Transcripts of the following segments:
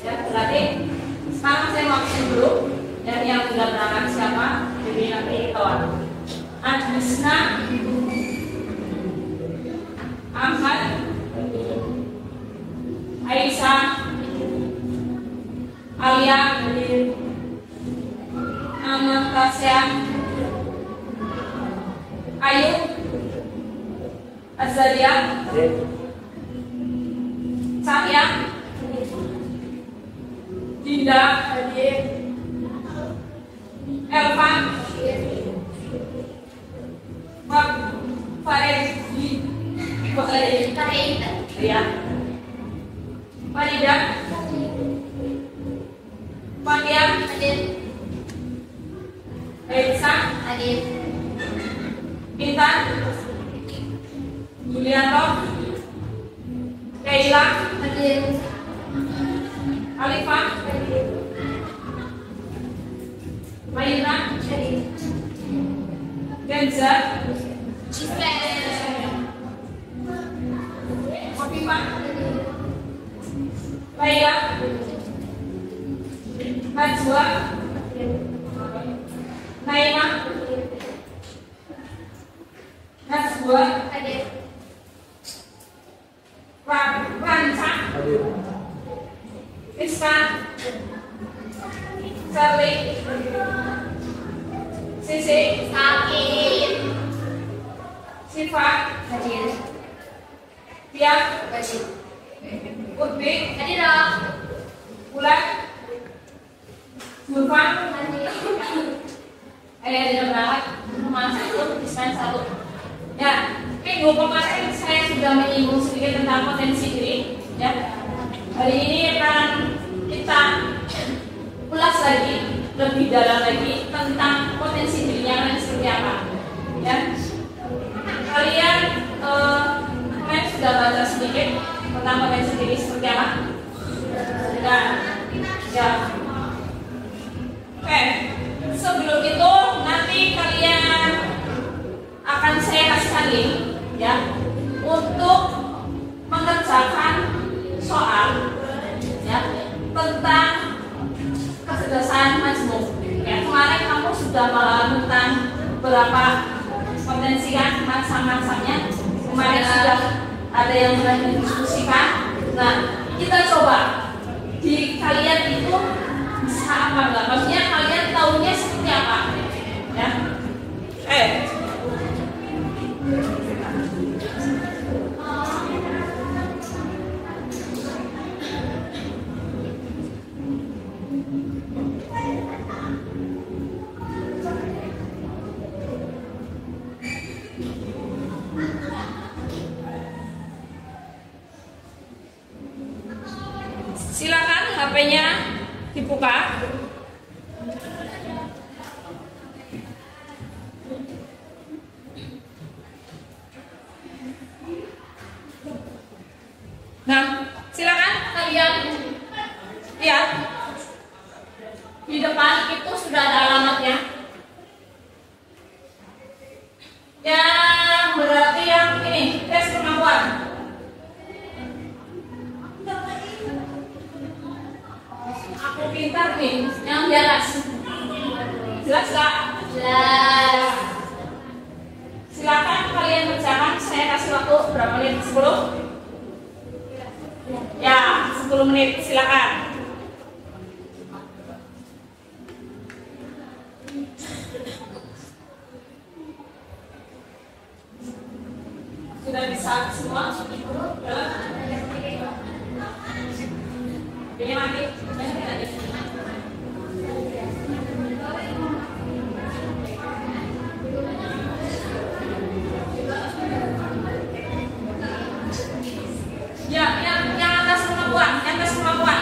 Ya, berarti sekarang saya mau absen dulu. Dan yang sudah berangkat siapa? Jadi nanti kawan. Adisna, Ahmad, Aisyah, Alia, Anastasia, Ayu, Azalia, Cahya, Dinda, Elva, Faredi, ya, Farida, Fatia, Elsa, Intan, Julianto, Keila, Alifah, Mayuna, Genza, Mofifah, Laila, Najwa, Naima, Najwa, Ranca, Rizka, Charlie, Sisi, Siva, Tia, Utbi, Bulan, Zulfan, tidak berangkat, rumah satu, dispen satu. Ya, minggu kemarin saya sudah menyinggung sedikit tentang potensi diri. Ya, hari ini akan kita ulas lagi lebih dalam lagi tentang potensi dirinya seperti apa. Ya, kalian kalian sudah baca sedikit tentang potensi diri seperti apa? Sudah, ya. Oke, sebelum itu nanti kalian akan saya kasihkan link, ya, untuk mengerjakan soal, ya, tentang kecerdasan majmuk. Ya, kemarin kamu sudah paham tentang berapa potensi kan, macam-macamnya. Kemarin sudah ada yang pernah didiskusikan. Nah, kita coba di kalian itu bisa apa enggak? Maksudnya kalian tahunya seperti apa? Ya. Silakan HP-nya dibuka. Nah, silakan kalian lihat di depan itu sudah ada alamatnya. Yang berarti yang ini tes kemampuan. Aku pintar nih, yang di atas. Jelas gak? Jelas. Silakan kalian kerjakan. Saya kasih waktu berapa menit? 10? Ya, 10 menit. Silakan. Sudah bisa semua? Ini mati. Ya, yang atas kemampuan, yang atas kemampuan.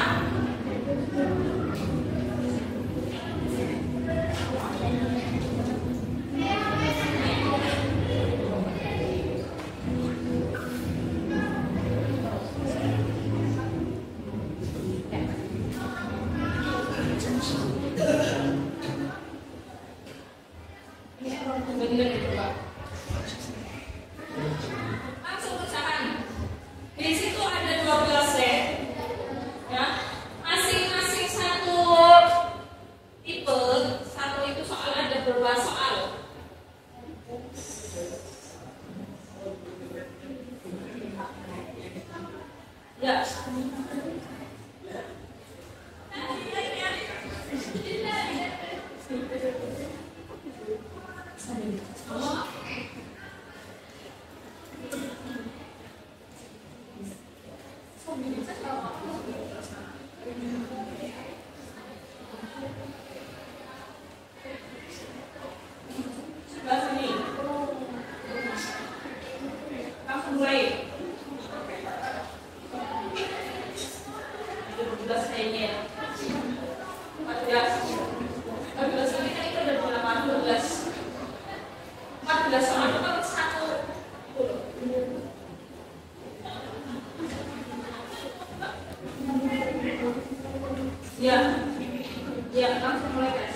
kayaknya ya. 14 ini kan itu ada berapa? 12 sama itu kan 1. Ya, ya langsung mulai tes.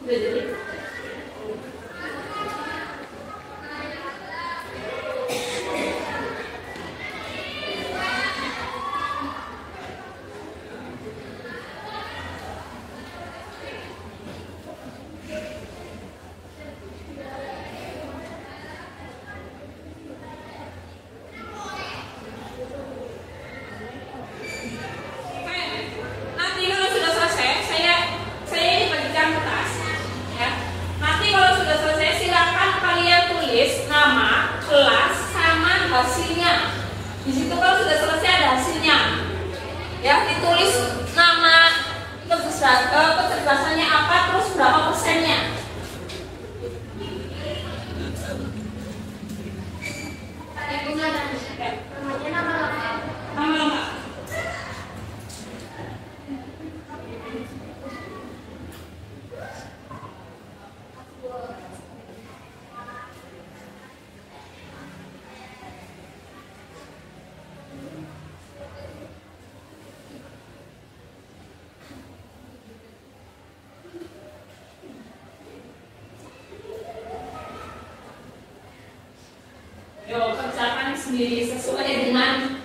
Udah jadi? Nanti kalau sudah selesai, saya ini bagikan kertas, ya. Nanti kalau sudah selesai, silakan kalian tulis nama, kelas, sama hasilnya. Di situ kalau sudah selesai ada hasilnya, ya. Ditulis nama, kecerdasannya apa, terus berapa persennya. Nama lengkap. Yo, kerjakan sendiri sesuai dengan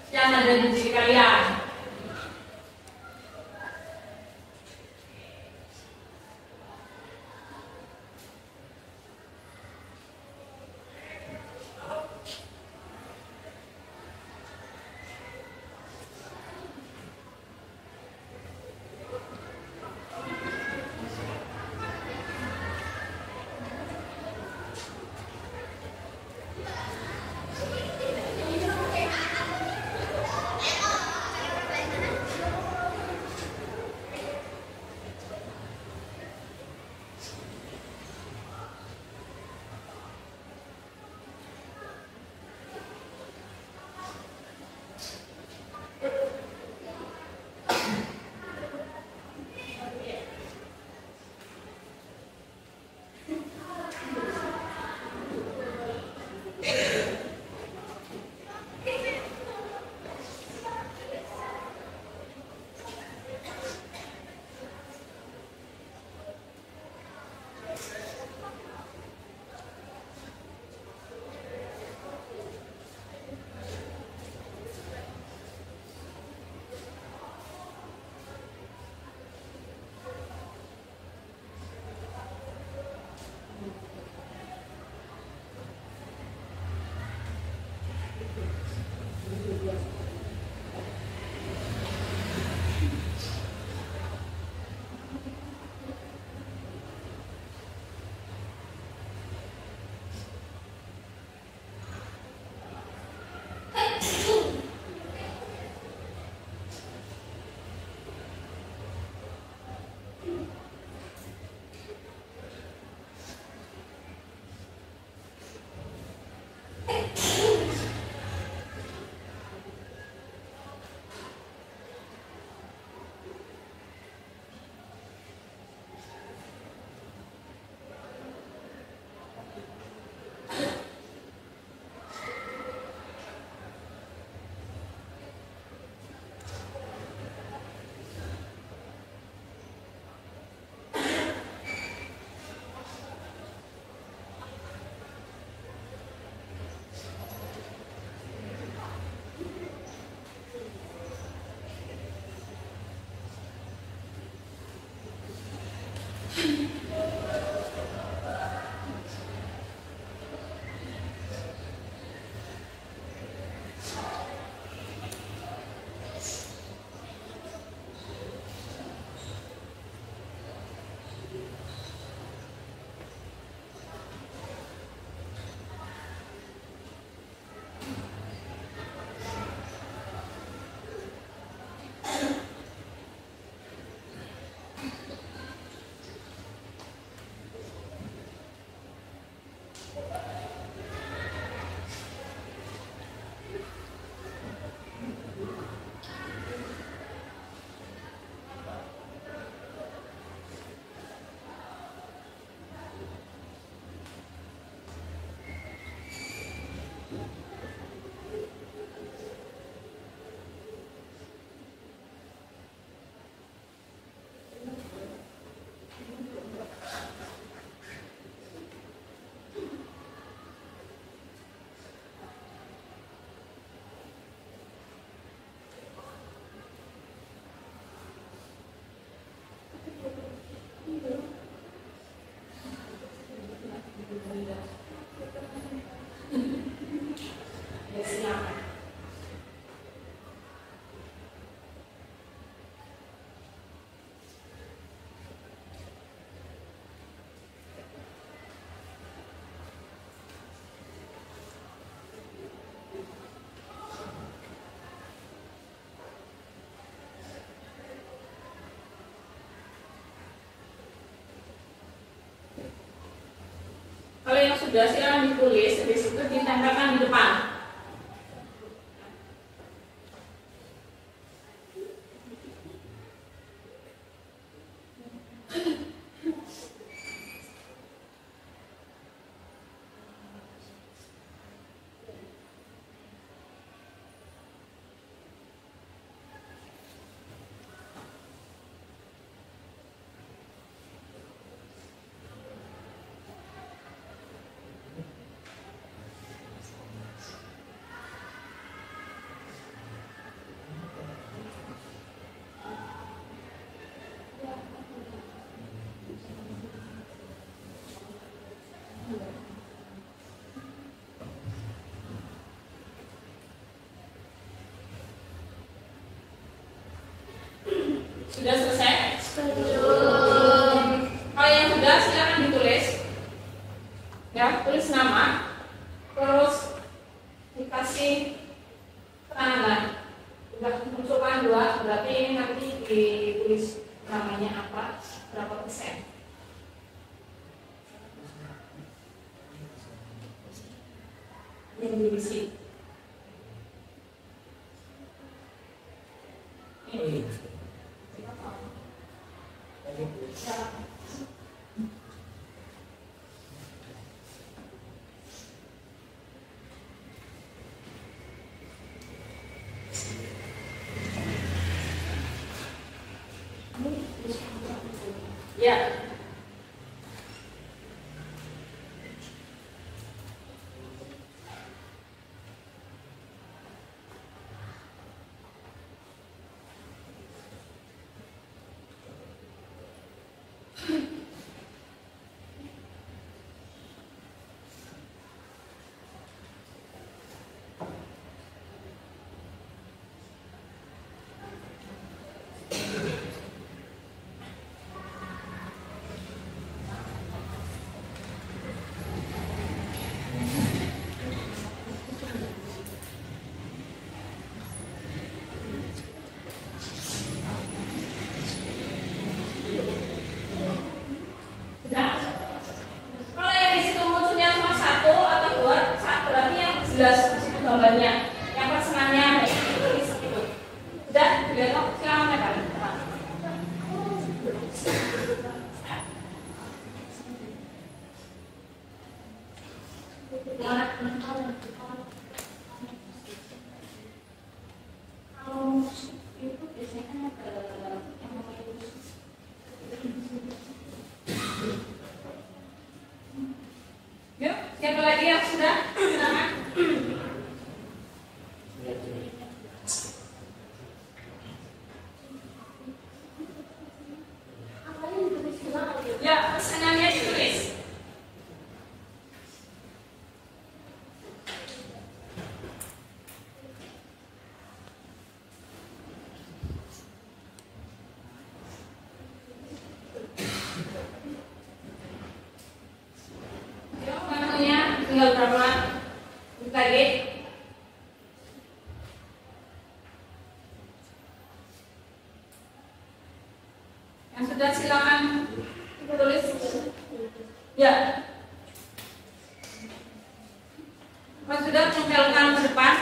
yang ada di diri kalian. Kalau yang sudah silakan ditulis, habis itu ditempelkan di depan. Sudah selesai? Belum. Kalau yang sudah silakan ditulis. Ya, tulis nama, terus dikasih tanda. Sudah munculkan 2, berarti ini nanti ditulis namanya apa, berapa persen. Yang diisi. Ini. Ya. Jelas itu gambarnya, yang pesenannya tulis itu. Sudah, silakan silakan. Kalau itu biasanya yang yuk, siapa lagi yang sudah? Silakan. Ya, pesanannya ditulis. Tinggal berapa UKG? Yang sudah silakan tulis. Ya. Kalau sudah tempelkan ke depan.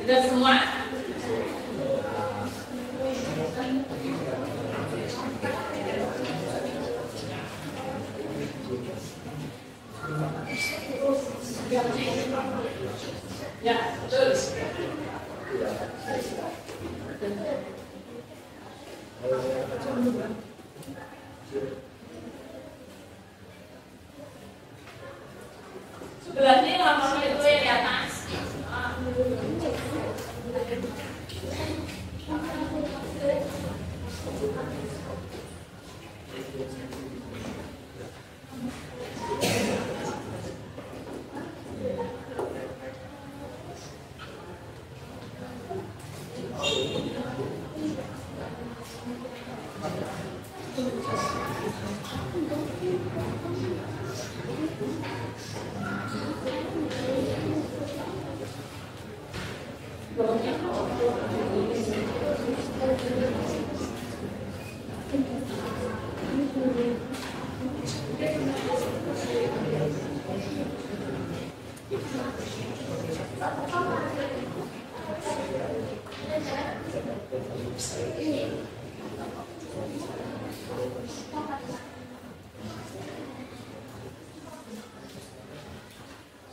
Sudah semua? Ya, betul. Sebelahnya laporan itu yang di atas.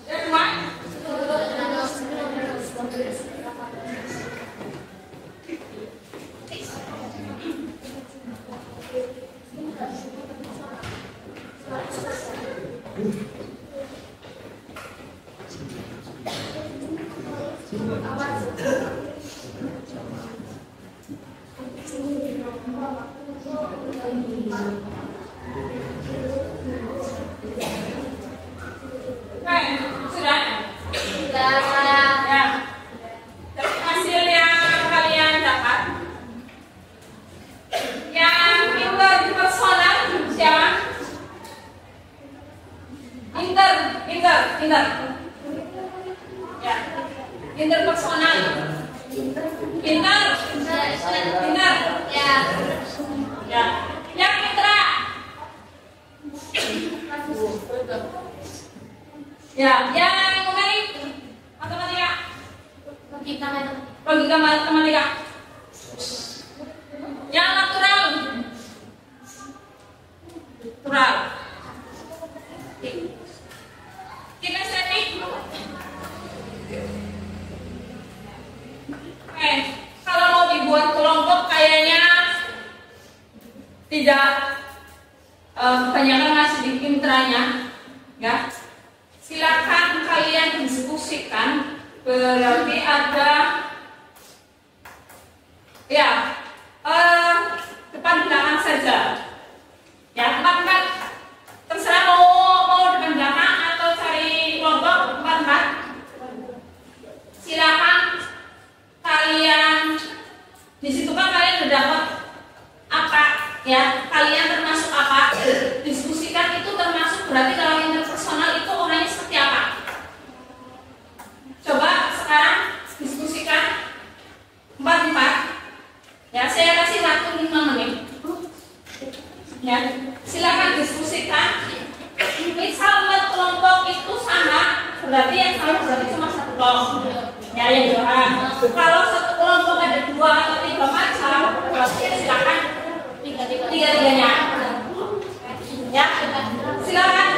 Sudah semua? Sudah? Ya. Dari hasil yang kalian dapat, yang interpersonal siapa? Inter. Ya. Interpersonal. Inter. Ya. Ya. Yang mitra. Ya. Yang numerik. Matematika. Logika matematika. Yang natural. Kinestetik. Kalau mau dibuat kelompok kayaknya tidak kebanyakan masih di pinteranya, ya. Silakan kalian diskusikan. Berarti ada ya depan belakang saja. Ya, tempat terserah mau depan belakang atau cari kelompok tempat. Silakan kalian di situ kan kalian udah dapat apa ya, kalian termasuk apa, diskusikan. Itu termasuk berarti kalau interpersonal itu orangnya seperti apa. Coba sekarang diskusikan 4 ya, saya kasih waktu 5 menit ya, silakan diskusikan. Misal buat kelompok itu sama, berarti yang sama berarti cuma 1 kelompok ya, yang doang. Kalau 1 kelompok ada 2 atau 3 macam, berarti silakan tiga-tiganya ya, silakan.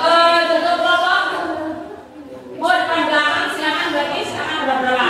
Contoh kelompok mau depan belakang silakan, berarti silakan berapa?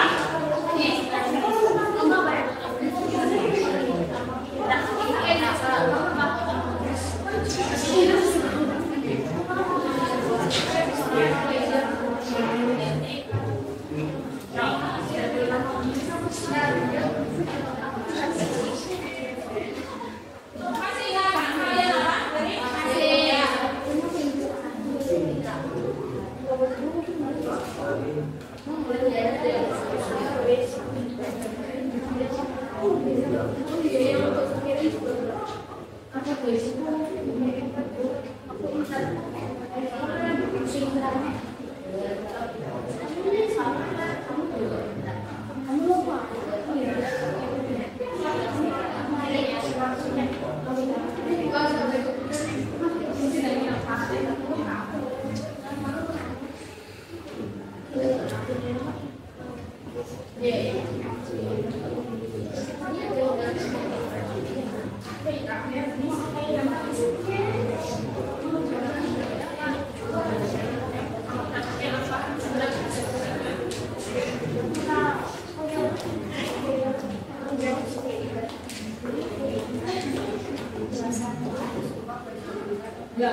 Ya.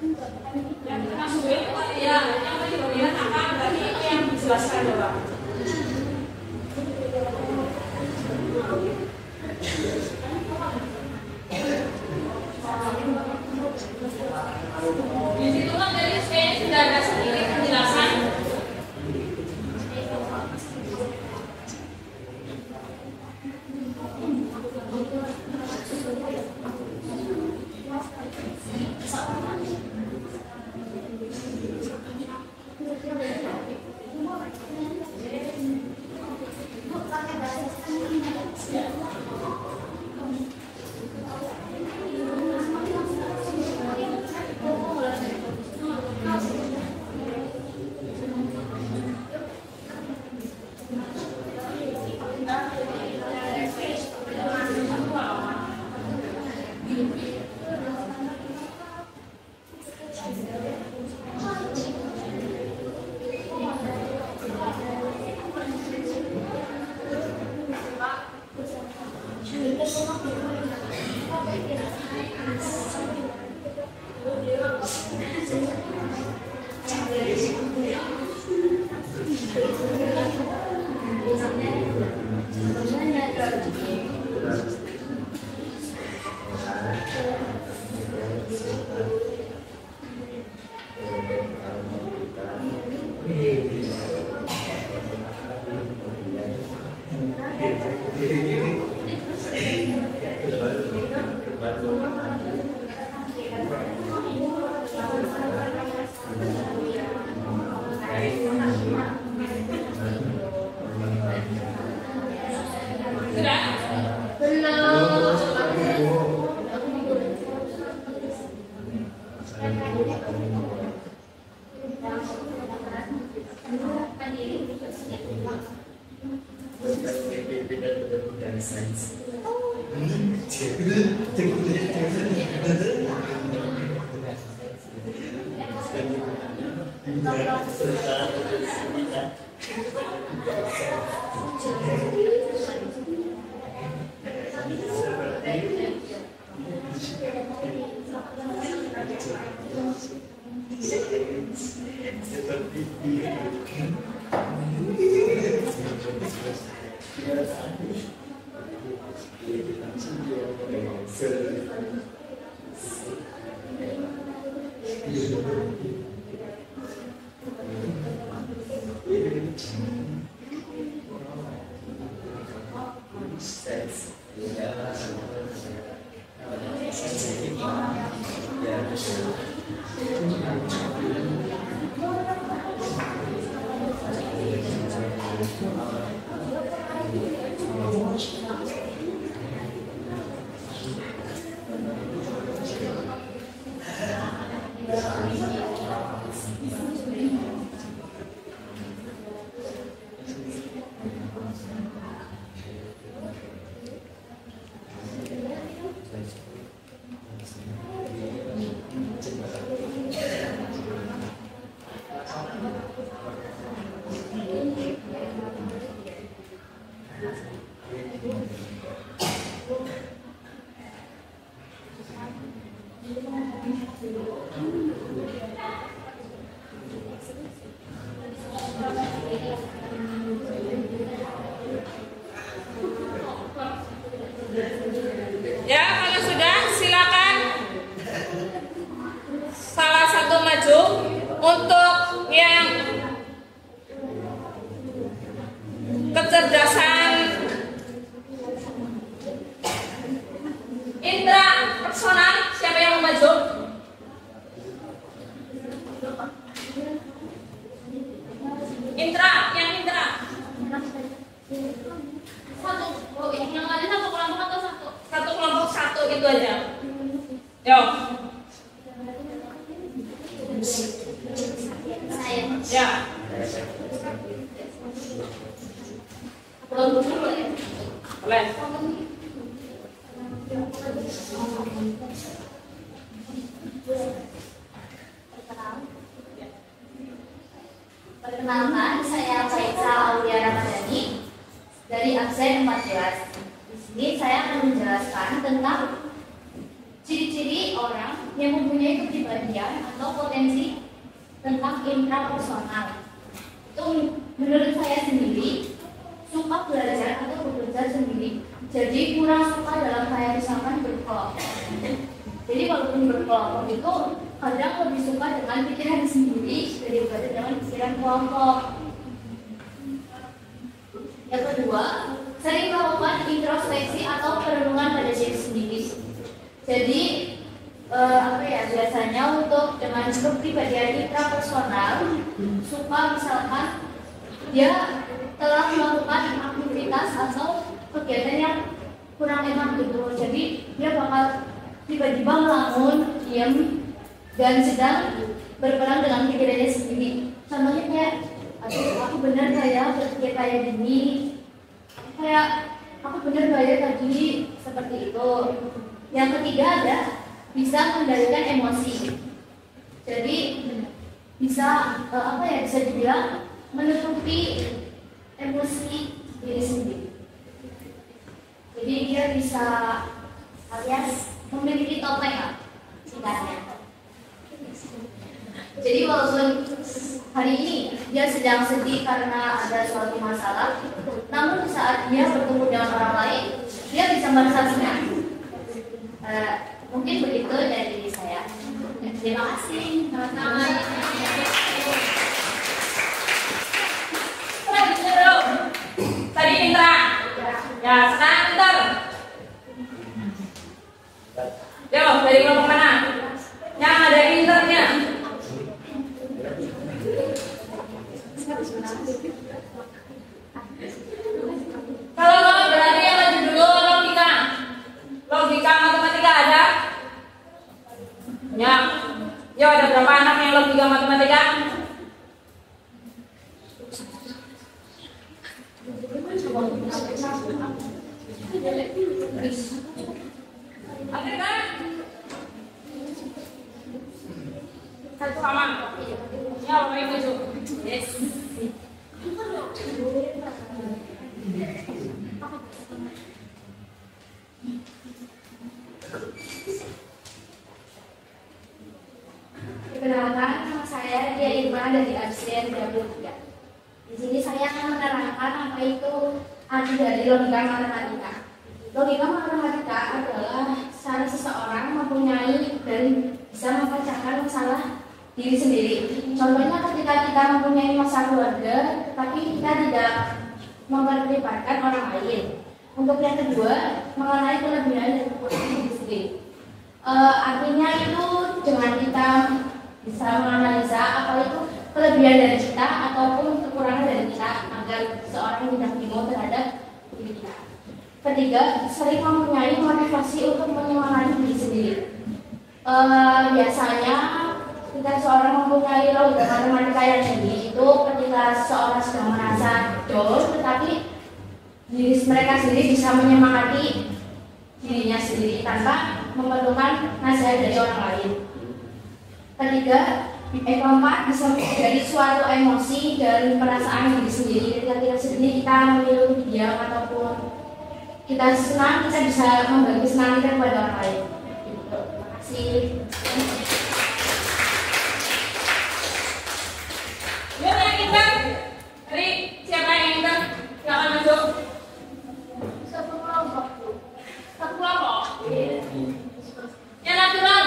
Yang masuk ya, yang tadi bagian apa berarti itu yang dijelaskan doang. Di situ kan dari kayaknya sudah ada sedikit penjelasan. Ya, kalau sudah silakan salah satu maju untuk yang kecerdasan indra personal. Siapa yang mau maju? Indra, yang indra. Satu, oh, yang lain satu kelompok atau satu? Satu kelompok satu itu aja. Yo. Saya. Ya. Boleh. Perkenalkan, saya Faisa Aulia Ramadhani dari absen 14. Di sini saya akan menjelaskan tentang ciri-ciri orang yang mempunyai kepribadian atau potensi tentang intrapersonal. Itu menurut saya sendiri suka belajar atau bekerja sendiri. Jadi kurang suka dalam kayak misalkan berkelompok. Jadi walaupun berkelompok itu kadang lebih suka dengan pikiran sendiri daripada dengan pikiran kelompok. Yang kedua, sering melakukan introspeksi atau perenungan pada diri sendiri. Jadi biasanya untuk dengan kepribadian intrapersonal suka misalkan dia telah melakukan aktivitas atau kegiatan yang kurang enak gitu. Jadi dia bakal tiba-tiba melamun, diam, dan sedang berperang dengan pikirannya sendiri. Contohnya kayak, aduh aku benar kayak berpikir kayak gini, kayak aku benar kayak tadi seperti itu. Yang ketiga ada bisa mengendalikan emosi. Jadi bisa bisa dibilang menutupi emosi diri sendiri. Jadi dia bisa alias memiliki topeng lah singkatnya. Jadi walaupun hari ini dia sedang sedih karena ada suatu masalah, namun saat dia bertemu dengan orang lain, dia bisa merasa senang. Mungkin begitu dari diri saya. Terima kasih. Sama-sama. Tadi Indra. Ya, sekarang Inter. Yo, dari kelompok mana? Yang ada internya. Kalau berarti yang lanjut dulu logika. Logika matematika ada? Ya. Yo, ada berapa anak yang logika matematika? Ada kan? Satu sama. Ya, baik itu. Yes. Perkenalkan, nama saya Dia Irma dari absen 33. Di sini saya akan menerangkan apa itu arti dari logika matematika. Logika matematika adalah cara seseorang mempunyai dan bisa memecahkan masalah diri sendiri. Contohnya ketika kita mempunyai masalah keluarga, tetapi kita tidak memperlibatkan orang lain. Untuk yang kedua, mengenai kelebihan dan kekurangan diri sendiri. Artinya itu dengan kita bisa menganalisa apa itu kelebihan dari kita ataupun kekurangan dari kita agar seorang tidak bingung terhadap diri kita. Ketiga, sering mempunyai motivasi untuk menyemangati diri sendiri. Biasanya ketika seorang mempunyai logika matematika yang tinggi itu ketika seorang sedang merasa down, tetapi diri mereka sendiri bisa menyemangati dirinya sendiri tanpa memerlukan nasihat dari orang lain. Ketiga, keempat, bisa dari suatu emosi dan perasaan diri sendiri. Ketika kita sedih, kita memilih diam ataupun kita senang, kita bisa membagi senang kita kepada orang lain. Terima kasih. Yuk yang Inter. Dari siapa yang Inter? Silakan masuk. Satu kelompok. Satu kelompok. Yang natural.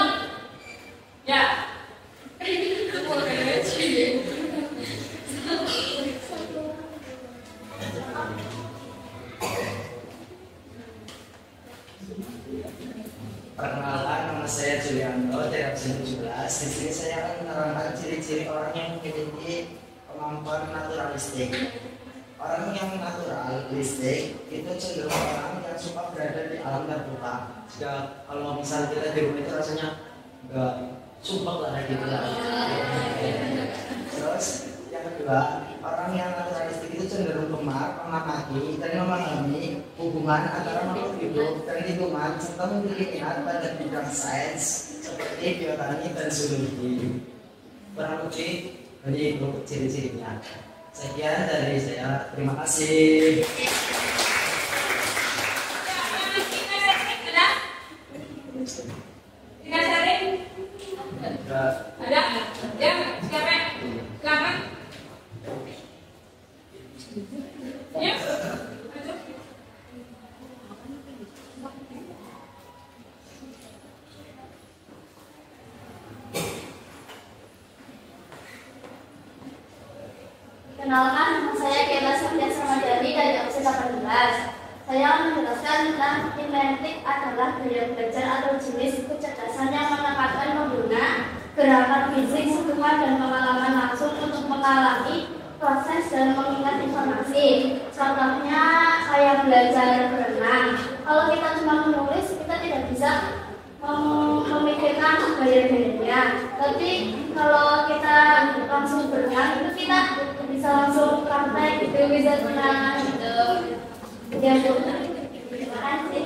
Ya. Perkenalkan, nama saya Julianto dari absen 17. Di sini saya akan menerangkan ciri-ciri orang yang memiliki kemampuan naturalistik. Orang yang naturalistik itu cenderung orang yang suka berada di alam terbuka. Jika kalau misal kita di rumah itu rasanya enggak sumpah lah gitu lah. Terus yang kedua, orang yang naturalistik itu cenderung gemar mengamati dan memahami hubungan antara makhluk hidup dan lingkungan serta memiliki minat pada bidang sains seperti biotani dan zoologi. Kurang lebih ini itu ciri-cirinya. Sekian dari saya. Terima kasih. Tiga sharing. Ada? Ya, siapa? Silakan. Ya. Kenalkan, nama saya Kela Septian Samadani dari absen 18. Saya menjelaskan tentang kinetik adalah gaya belajar atau jenis kecerdasan yang menempatkan pengguna gerakan fisik, sentuhan, dan pengalaman langsung untuk mengalami proses dan mengingat informasi. Contohnya, saya belajar berenang. Kalau kita cuma menulis, kita tidak bisa memikirkan gaya-gayanya. Tapi kalau kita langsung berenang, itu kita bisa langsung praktek gitu, bisa berenang gitu. Ya, terima kasih.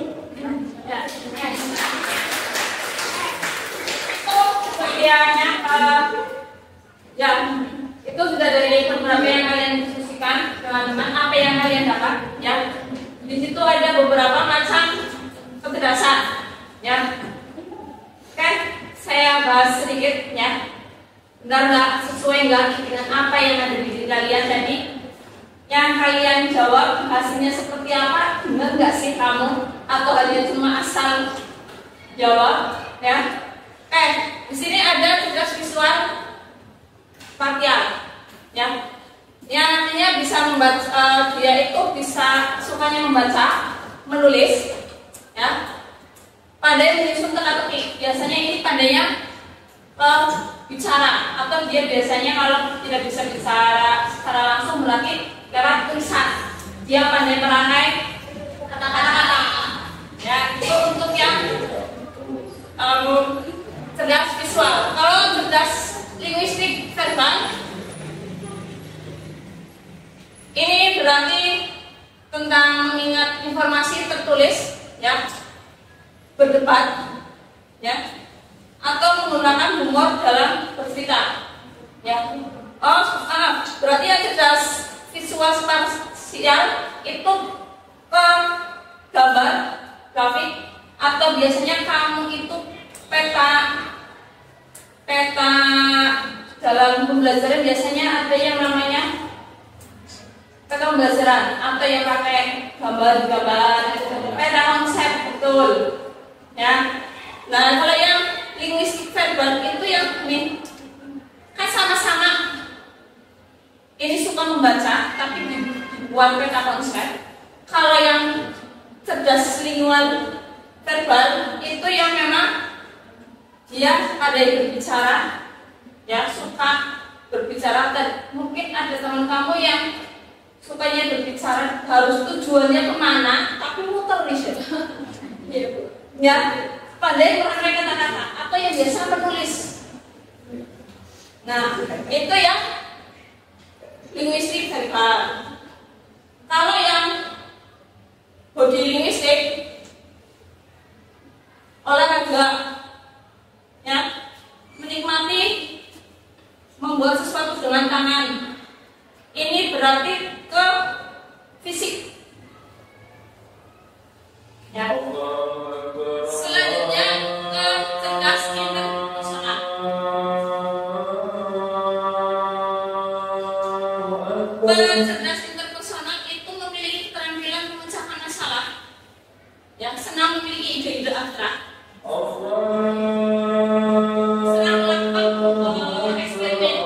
Ya, bagiannya ya itu sudah dari beberapa yang kalian diskusikan teman-teman, apa yang kalian dapat ya. Di situ ada beberapa macam kecerdasan ya. Oke, saya bahas sedikit ya. Benar nggak, sesuai nggak dengan apa yang ada di diri kalian tadi? Yang kalian jawab hasilnya seperti apa? Benar nggak sih kamu? Atau hanya cuma asal jawab ya? Di sini ada tugas visual spasial ya. Yang nantinya bisa membaca, dia itu bisa sukanya membaca, menulis ya. Pandai menyusun teka-teki. Biasanya ini pandainya bicara, atau dia biasanya kalau tidak bisa bicara secara langsung berarti lewat tulisan. Dia pandai merangkai kata-kata. Ya, itu untuk yang cerdas visual. Kalau cerdas linguistik verbal, ini berarti tentang mengingat informasi tertulis, ya, berdebat, ya, atau menggunakan humor dalam bercerita, ya. Berarti yang cerdas visual spasial itu ke gambar, grafik, atau biasanya kamu itu peta dalam pembelajaran biasanya ada yang namanya peta pembelajaran, atau yang pakai gambar, peta konsep, betul, ya. Nah, kalau yang linguistik verbal itu yang ini kan sama-sama ini suka membaca tapi dibuat peta konsep. Kalau yang cerdas lingual verbal itu yang memang dia pandai berbicara, ya, suka berbicara. Dan mungkin ada teman kamu yang sukanya berbicara harus tujuannya kemana tapi muter nih, ya, pandai merangkai kata-kata, atau yang biasa menulis. Nah, itu yang linguistik verbal. Kalau yang body linguistik, olahraga, ya, menikmati membuat sesuatu dengan tangan. Ini berarti ke fisik, ya. Selanjutnya ke cerdas interpersonal. Cerdas interpersonal itu memiliki keterampilan memecahkan masalah, ya, senang memiliki ide-ide abstrak, senang melakukan eksperimen,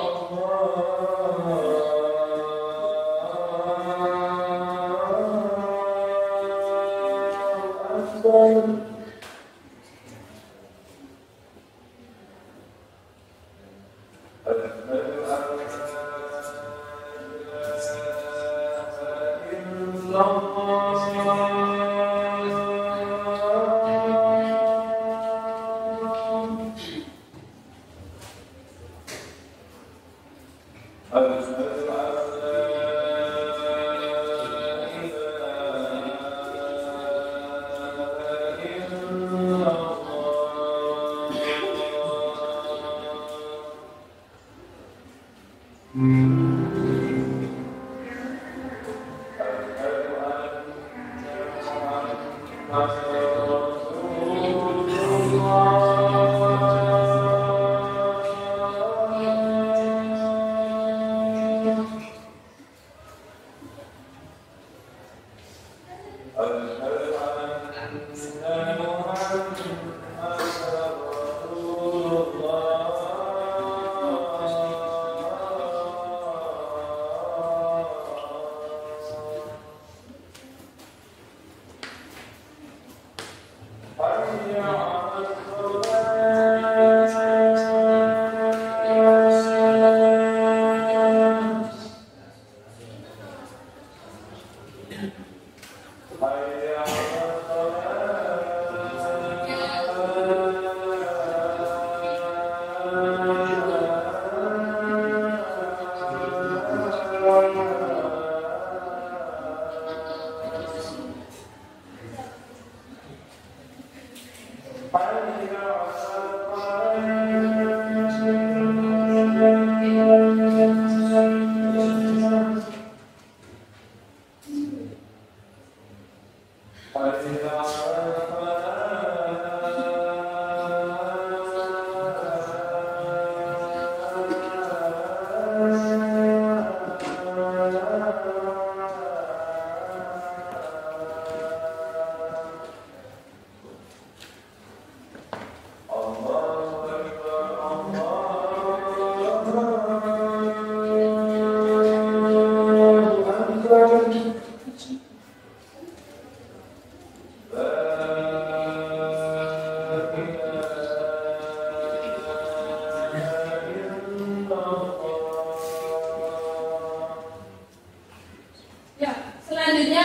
Selanjutnya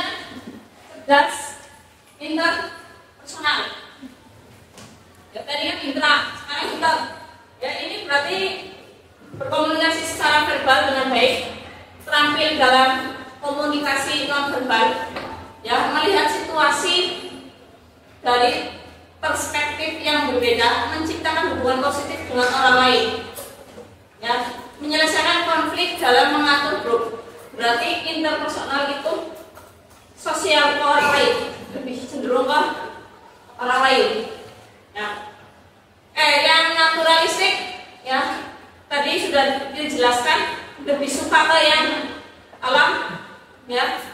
cerdas interpersonal. Ya, tadi kan intra, sekarang inter. Ya, ini berarti berkomunikasi secara verbal dengan baik, terampil dalam komunikasi non verbal, ya, melihat situasi dari perspektif yang berbeda, menciptakan hubungan positif dengan orang lain, ya, menyelesaikan konflik dalam mengatur grup. Berarti interpersonal itu sosial ke orang lain, lebih cenderung ke orang lain. Ya. Yang naturalistik, ya, tadi sudah dijelaskan, lebih suka ke yang alam, ya.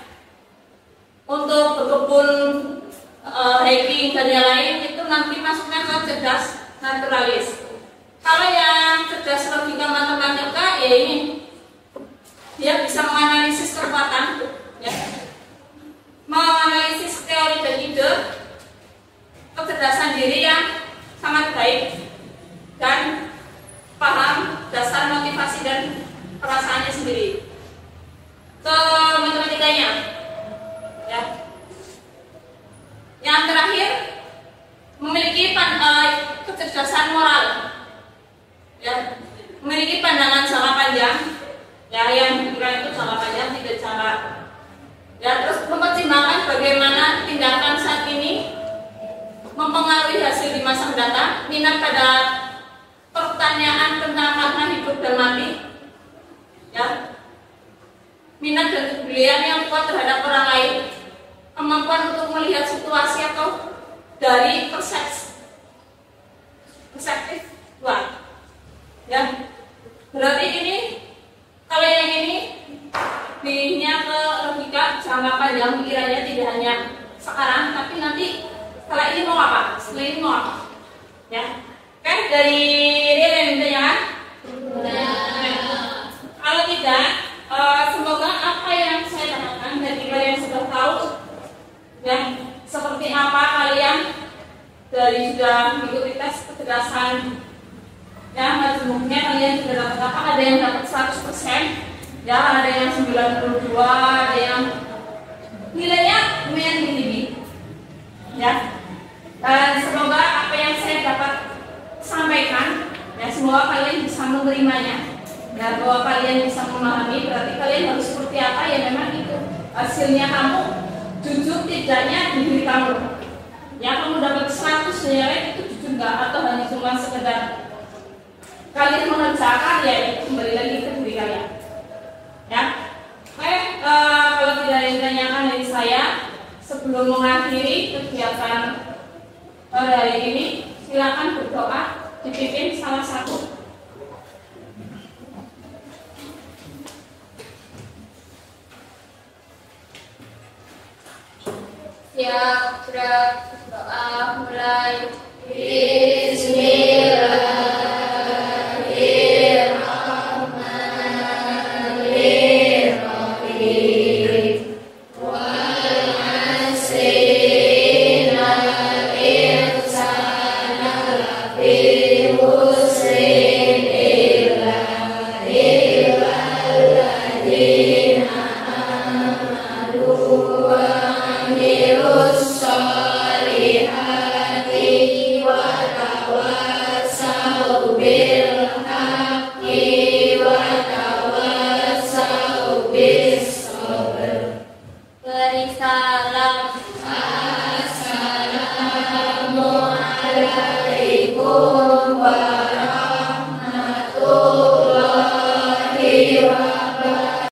Untuk berkebun, hiking dan yang lain itu nanti masuknya ke cerdas naturalis. Kalau yang cerdas logika matematika, ya ini dia bisa menganalisis kekuatan, ya, menganalisis teori dan ide, kecerdasan diri yang sangat baik, dan paham dasar motivasi dan perasaannya sendiri. Ke matematikanya, ya. Yang terakhir, memiliki kecerdasan moral, ya, memiliki pandangan jangka panjang, ya, yang dikira itu jangka panjang, tidak jangka, ya, terus mempertimbangkan bagaimana tindakan saat ini mempengaruhi hasil di masa mendatang, minat pada pertanyaan tentang makna hidup dan mati, ya, minat dan kepedulian yang kuat terhadap orang lain, kemampuan untuk melihat situasi atau dari perspektif luar, ya. Berarti ini kalau yang ini lebihnya ke logika jangka panjang, pikirannya tidak hanya sekarang, tapi nanti setelah ini mau apa, setelah ini mau apa, ya. Oke, dari Ririn ditanyakan? Kalau tidak, semoga apa yang saya katakan dari kalian sudah tahu, ya, seperti apa kalian dari sudah mengikuti tes kecerdasan, ya, majmuknya kalian sudah dapat apa? Ada yang dapat 100%, ya, ada yang 92, ada yang nilainya lumayan tinggi, ya. Dan semoga apa yang saya dapat sampaikan, ya, semoga kalian bisa menerimanya, ya, bahwa kalian bisa memahami. Berarti kalian harus seperti apa, ya, memang itu hasilnya kamu jujur tidaknya di diri kamu, ya. Kamu dapat 100 nilai itu jujur nggak, atau hanya cuma sekedar kalian mengerjakan, ya, itu kembali lagi ke diri kalian, ya. Oke, kalau tidak ada yang ditanyakan dari saya sebelum mengakhiri kegiatan hari ini, silakan berdoa, dipimpin salah satu. Ya, berdoa mulai. Bismillah. Solihati wa tawassaw Beri salam. Assalamualaikum